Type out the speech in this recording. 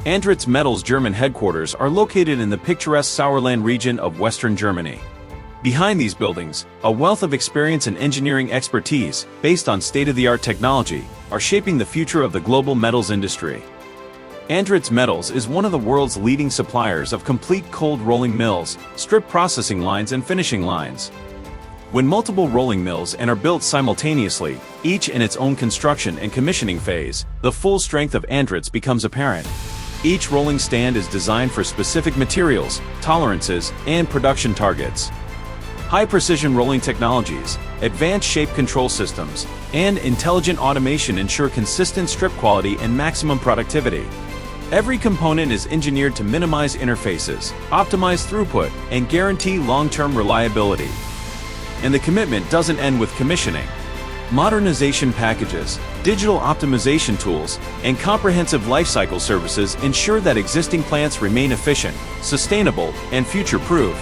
ANDRITZ Metals' German headquarters are located in the picturesque Sauerland region of Western Germany. Behind these buildings, a wealth of experience and engineering expertise, based on state-of-the-art technology, are shaping the future of the global metals industry. ANDRITZ Metals is one of the world's leading suppliers of complete cold rolling mills, strip processing lines and finishing lines. When multiple rolling mills are built simultaneously, each in its own construction and commissioning phase, the full strength of ANDRITZ becomes apparent. Each rolling stand is designed for specific materials, tolerances, and production targets. High-precision rolling technologies, advanced shape control systems, and intelligent automation ensure consistent strip quality and maximum productivity. Every component is engineered to minimize interfaces, optimize throughput, and guarantee long-term reliability. And the commitment doesn't end with commissioning. Modernization packages, digital optimization tools, and comprehensive lifecycle services ensure that existing plants remain efficient, sustainable, and future-proof.